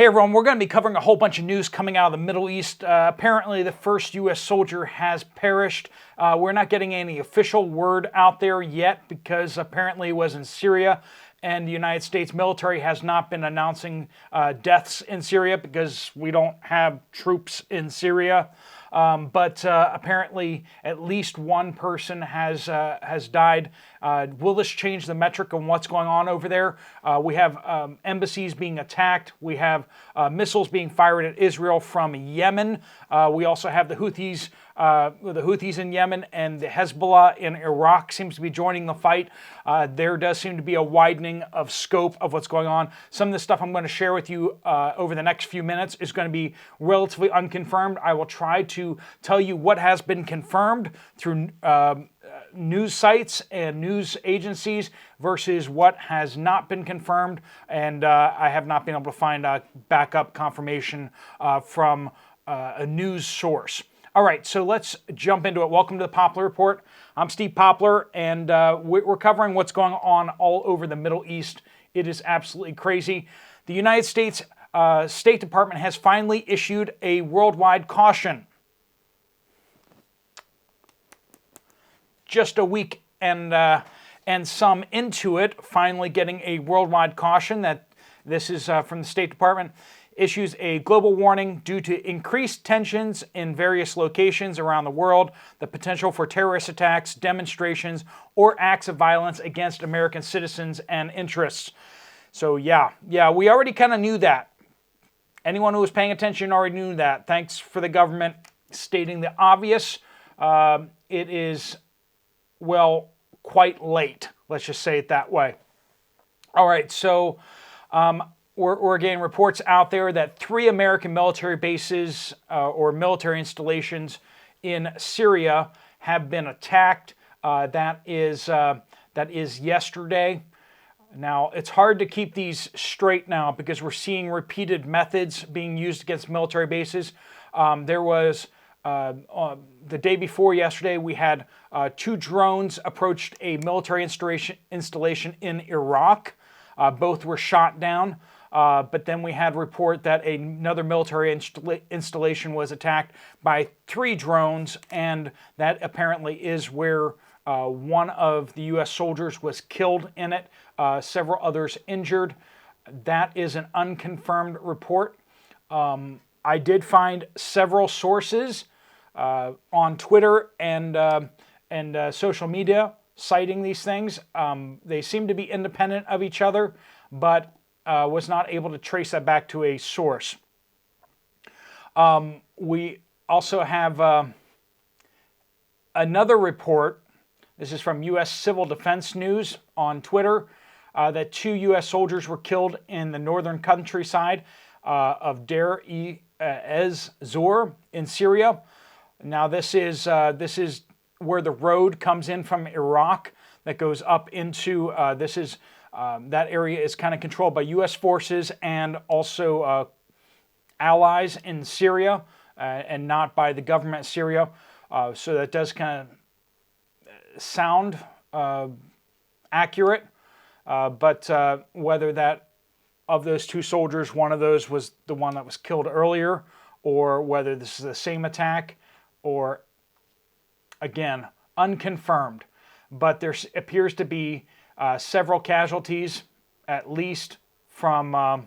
Hey everyone, we're going to be covering a whole bunch of news coming out of the Middle East. Apparently the first U.S. soldier has perished. We're not getting any official word out there yet because apparently it was in Syria, and the United States military has not been announcing deaths in Syria because we don't have troops in Syria. But apparently at least one person has died. Will this change the metric on what's going on over there? We have embassies being attacked. We have missiles being fired at Israel from Yemen. We also have the Houthis in Yemen, and the Hezbollah in Iraq seems to be joining the fight. There does seem to be a widening of scope of what's going on. Some of the stuff I'm going to share with you over the next few minutes is going to be relatively unconfirmed. I will try to tell you what has been confirmed through news sites and news agencies versus what has not been confirmed, and I have not been able to find backup confirmation from a news source. All right, so let's jump into it. Welcome to the Poplar Report. I'm Steve Poplar, and we're covering what's going on all over the Middle East. It is absolutely crazy. The United States State Department has finally issued a worldwide caution. Just a week and some into it, finally getting a worldwide caution that this is from the State Department. Issues a global warning due to increased tensions in various locations around the world, the potential for terrorist attacks, demonstrations, or acts of violence against American citizens and interests. So yeah, we already kind of knew that. Anyone who was paying attention already knew that. Thanks for the government stating the obvious. It is, well, quite late. Let's just say it that way. All right, so we're getting reports out there that 3 American military bases or military installations in Syria have been attacked. That is yesterday. Now, it's hard to keep these straight now because we're seeing repeated methods being used against military bases. There was, the day before yesterday, we had 2 drones approached a military installation in Iraq. Both were shot down. But then we had report that another military installation was attacked by 3 drones, and that apparently is where one of the U.S. soldiers was killed in it, several others injured. That is an unconfirmed report. I did find several sources on Twitter and social media citing these things. They seem to be independent of each other, but was not able to trace that back to a source. We also have another report. This is from U.S. Civil Defense News on Twitter, that 2 U.S. soldiers were killed in the northern countryside of Deir-ez-Zor in Syria. Now this is where the road comes in from Iraq that goes up into, that area is kind of controlled by U.S. forces and also allies in Syria and not by the government of Syria. So that does kind of sound accurate. But whether that of those 2 soldiers, one of those was the one that was killed earlier, or whether this is the same attack, or again, unconfirmed. But there appears to be several casualties, at least from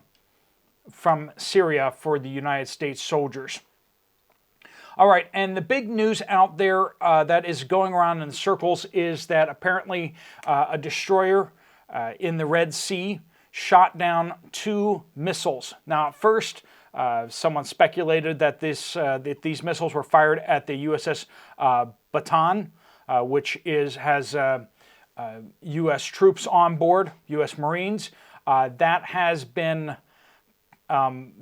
Syria for the United States soldiers. All right, and the big news out there that is going around in circles is that apparently a destroyer in the Red Sea shot down 2 missiles. Now, at first, someone speculated that that these missiles were fired at the USS Bataan, which has U.S. troops on board, U.S. Marines. That has been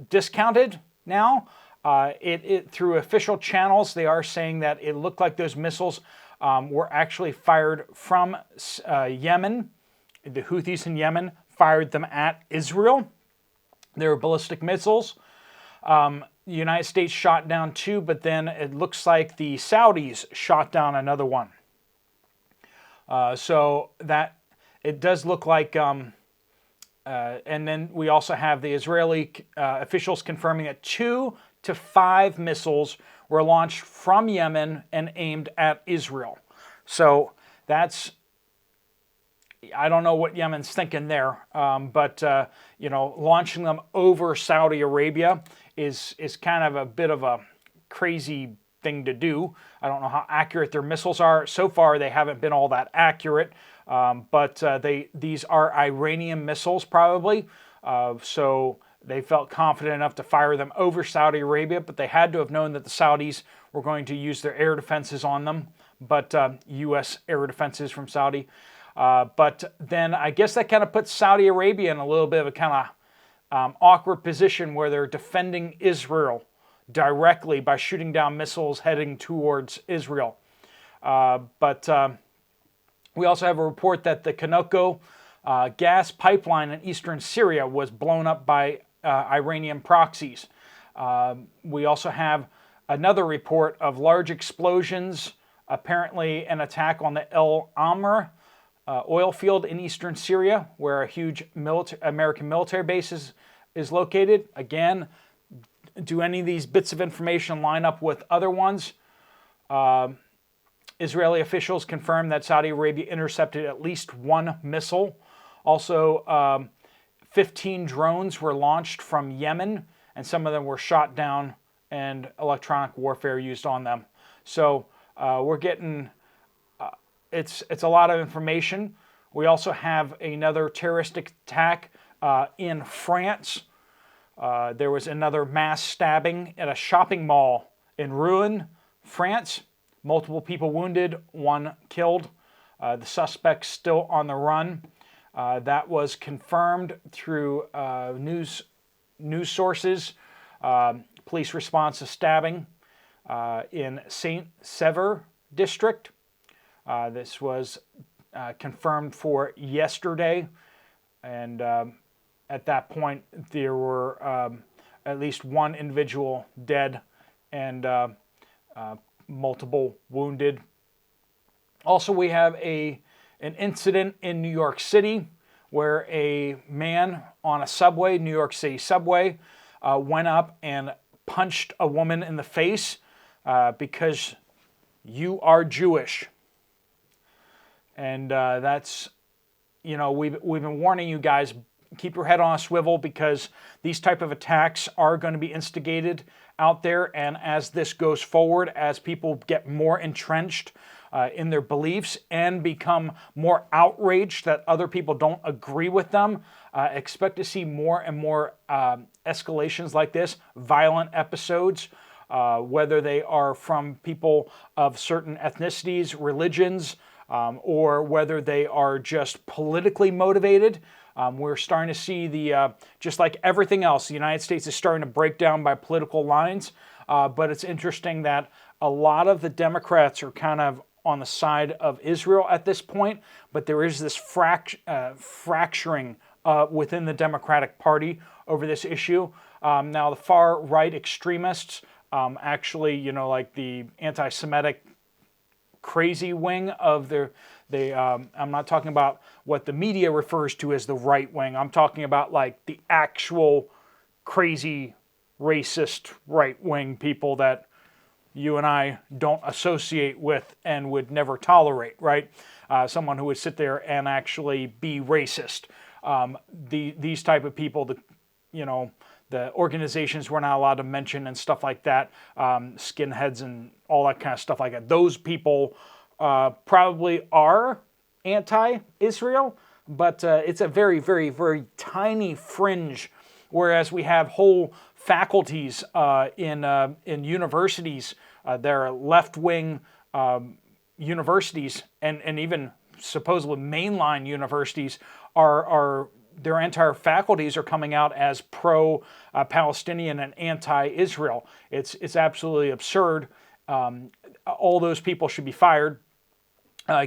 discounted now. Through official channels, they are saying that it looked like those missiles were actually fired from Yemen. The Houthis in Yemen fired them at Israel. They were ballistic missiles. The United States shot down 2, but then it looks like the Saudis shot down another one. So that it does look like And then we also have the Israeli officials confirming that 2 to 5 missiles were launched from Yemen and aimed at Israel. So that's, I don't know what Yemen's thinking there, but launching them over Saudi Arabia is kind of a bit of a crazy thing to do. I don't know how accurate their missiles are. So far, they haven't been all that accurate, but these are Iranian missiles probably, so they felt confident enough to fire them over Saudi Arabia, but they had to have known that the Saudis were going to use their air defenses on them, but U.S. air defenses from Saudi. But then I guess that kind of puts Saudi Arabia in a little bit of a kind of awkward position where they're defending Israel directly by shooting down missiles heading towards Israel. But we also have a report that the Kanoko gas pipeline in eastern Syria was blown up by Iranian proxies. We also have another report of large explosions, apparently an attack on the El Amr oil field in eastern Syria, where a huge American military base is located. Again, do any of these bits of information line up with other ones? Israeli officials confirmed that Saudi Arabia intercepted at least 1 missile. Also, 15 drones were launched from Yemen, and some of them were shot down and electronic warfare used on them. So we're getting, it's a lot of information. We also have another terroristic attack in France. There was another mass stabbing at a shopping mall in Rouen, France. Multiple people wounded, 1 killed. The suspect's still on the run. That was confirmed through news sources. Police response to stabbing in Saint Sever district. This was confirmed for yesterday, and at that point there were at least 1 individual dead and multiple wounded. Also, we have an incident in New York City where a man on a subway, New York City subway, went up and punched a woman in the face because you are Jewish. And that's, we've been warning you guys, keep your head on a swivel, because these type of attacks are going to be instigated out there. And as this goes forward, as people get more entrenched in their beliefs and become more outraged that other people don't agree with them, expect to see more and more escalations like this, violent episodes, whether they are from people of certain ethnicities, religions, or whether they are just politically motivated. We're starting to see just like everything else, the United States is starting to break down by political lines. But it's interesting that a lot of the Democrats are kind of on the side of Israel at this point, but there is this fracturing within the Democratic Party over this issue. Now, the far-right extremists, actually, like the anti-Semitic crazy wing of I'm not talking about what the media refers to as the right wing. I'm talking about like the actual crazy racist right wing people that you and I don't associate with and would never tolerate, right? Someone who would sit there and actually be racist. These type of people, the organizations we're not allowed to mention and stuff like that, skinheads and all that kind of stuff like that. Those people probably are anti-Israel, but it's a very, very, very tiny fringe, whereas we have whole faculties in universities, there are left-wing universities, and even supposedly mainline universities are their entire faculties are coming out as pro-Palestinian and anti-Israel. It's absolutely absurd. All those people should be fired.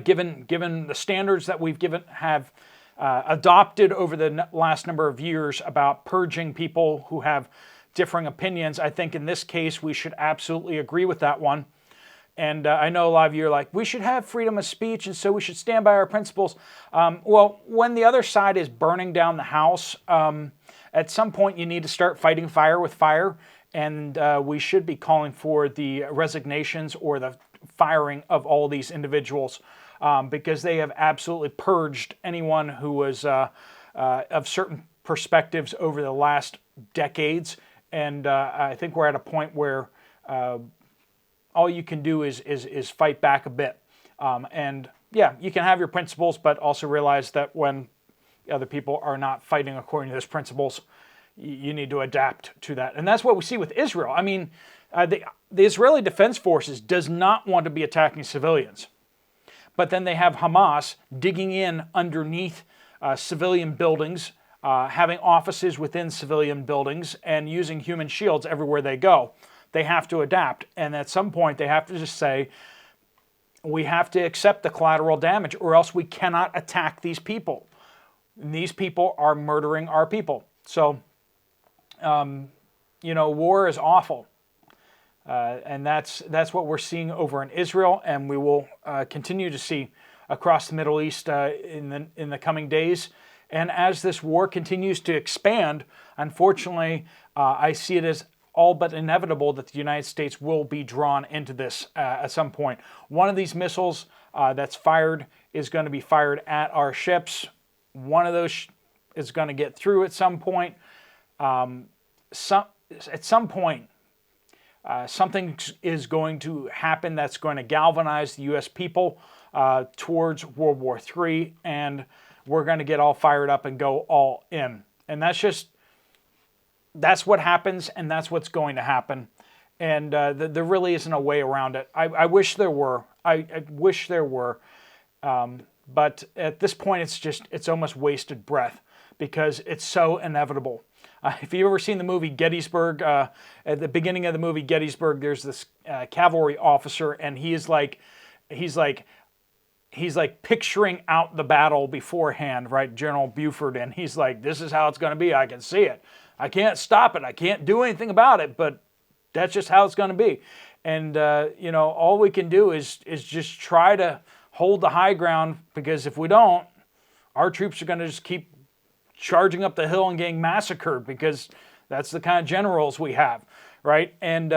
Given the standards that we've have adopted over the last number of years about purging people who have differing opinions, I think in this case we should absolutely agree with that one. And I know a lot of you are like, we should have freedom of speech, and so we should stand by our principles. Well, when the other side is burning down the house, at some point you need to start fighting fire with fire, and we should be calling for the resignations or the firing of all these individuals, because they have absolutely purged anyone who was of certain perspectives over the last decades. And I think we're at a point where all you can do is fight back a bit. And yeah, you can have your principles, but also realize that when other people are not fighting according to those principles, you need to adapt to that. And that's what we see with Israel. I mean, the Israeli Defense Forces does not want to be attacking civilians. But then they have Hamas digging in underneath civilian buildings, having offices within civilian buildings, and using human shields everywhere they go. They have to adapt, and at some point they have to just say, we have to accept the collateral damage, or else we cannot attack these people. And these people are murdering our people. So, war is awful, and that's what we're seeing over in Israel, and we will continue to see across the Middle East in the coming days. And as this war continues to expand, unfortunately, I see it as all but inevitable that the United States will be drawn into this at some point. One of these missiles that's fired is going to be fired at our ships. One of those is going to get through at some point. At some point, something is going to happen that's going to galvanize the U.S. people towards World War III, and we're going to get all fired up and go all in. And that's what happens, and that's what's going to happen. And there really isn't a way around it. I wish there were. I wish there were. But at this point, it's almost wasted breath because it's so inevitable. If you've ever seen the movie Gettysburg, at the beginning of the movie Gettysburg, there's this cavalry officer, and he's like picturing out the battle beforehand, right? General Buford, and he's like, this is how it's going to be. I can see it. I can't stop it. I can't do anything about it, but that's just how it's going to be. And, all we can do is just try to hold the high ground, because if we don't, our troops are going to just keep charging up the hill and getting massacred, because that's the kind of generals we have, right? And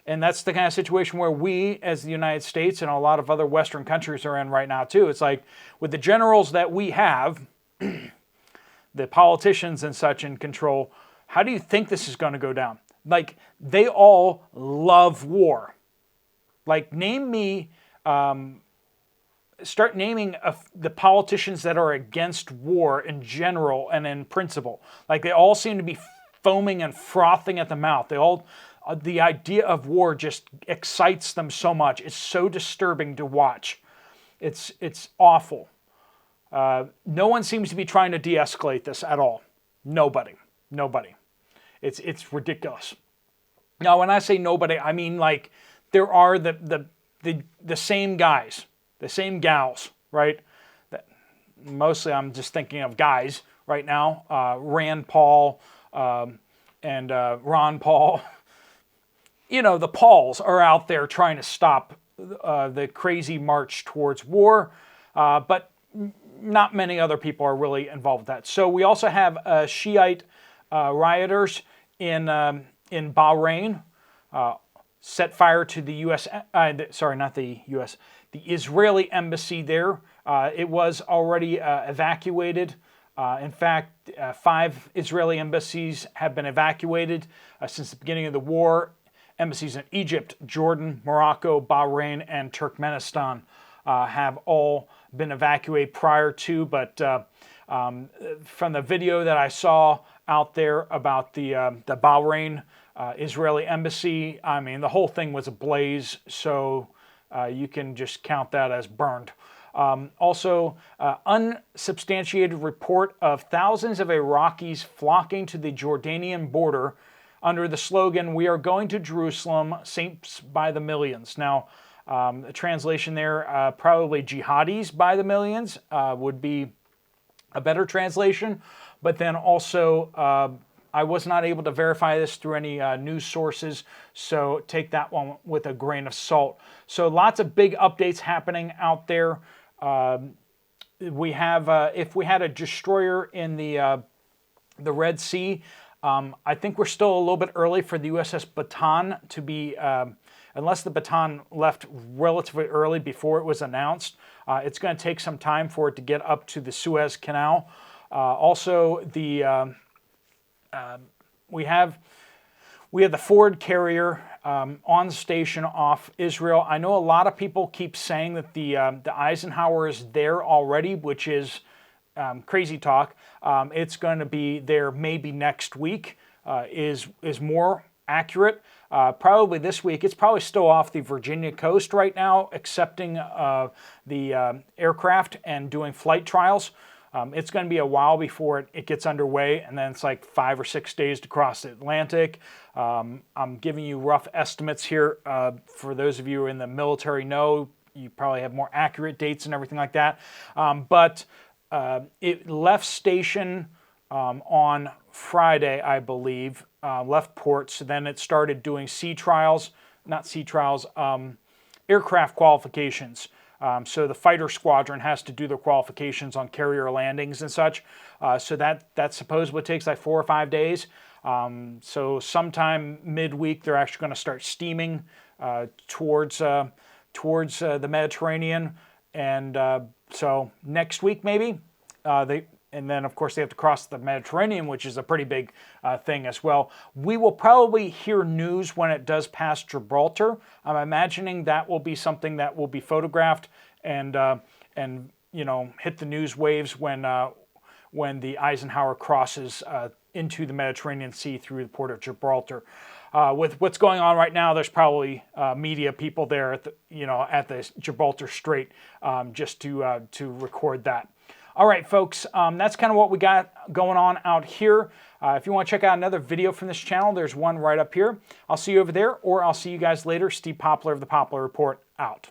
that's the kind of situation where we, as the United States and a lot of other Western countries are in right now too. It's like, with the generals that we have, the politicians and such in control, how do you think this is going to go down? Like, they all love war. Like, start naming the politicians that are against war in general and in principle. Like, they all seem to be foaming and frothing at the mouth. The idea of war just excites them so much. It's so disturbing to watch. It's awful. No one seems to be trying to de-escalate this at all. Nobody. It's ridiculous. Now, when I say nobody, I mean, like, there are the same guys, the same gals, right? Mostly I'm just thinking of guys right now. Rand Paul and Ron Paul. The Pauls are out there trying to stop the crazy march towards war, but not many other people are really involved with that. So we also have Shiite rioters in Bahrain, set fire to the U.S. The Israeli embassy there. It was already evacuated. In fact, 5 Israeli embassies have been evacuated since the beginning of the war. Embassies in Egypt, Jordan, Morocco, Bahrain, and Turkmenistan have all been evacuated prior to, but from the video that I saw out there about the Bahrain Israeli embassy, I mean, the whole thing was ablaze, so you can just count that as burned. Also, unsubstantiated report of thousands of Iraqis flocking to the Jordanian border under the slogan, "We are going to Jerusalem, saints by the millions." Now, the translation there, probably jihadis by the millions would be a better translation, but then also I was not able to verify this through any news sources, so take that one with a grain of salt. So lots of big updates happening out there. We have, if we had a destroyer in the Red Sea, I think we're still a little bit early for the USS Bataan to be, unless the Bataan left relatively early before it was announced. It's going to take some time for it to get up to the Suez Canal. Also, we have the Ford carrier on station off Israel. I know a lot of people keep saying that the Eisenhower is there already, which is crazy talk. It's going to be there maybe next week, is more accurate. Probably this week. It's probably still off the Virginia coast right now, accepting the aircraft and doing flight trials. It's going to be a while before it gets underway, and then it's like 5 or 6 days to cross the Atlantic. I'm giving you rough estimates here. For those of you in the military know, you probably have more accurate dates and everything like that. But it left station on Friday, I believe, left port. So then it started doing aircraft qualifications. So the fighter squadron has to do their qualifications on carrier landings and such. So that supposedly takes like 4 or 5 days. So sometime midweek, they're actually going to start steaming towards the Mediterranean. And so next week maybe, and then, of course, they have to cross the Mediterranean, which is a pretty big thing as well. We will probably hear news when it does pass Gibraltar. I'm imagining that will be something that will be photographed and hit the news waves when the Eisenhower crosses into the Mediterranean Sea through the port of Gibraltar. With what's going on right now, there's probably media people there at the Gibraltar Strait just to record that. All right, folks, that's kind of what we got going on out here. If you want to check out another video from this channel, there's one right up here. I'll see you over there, or I'll see you guys later. Steve Poplar of the Poplar Report, out.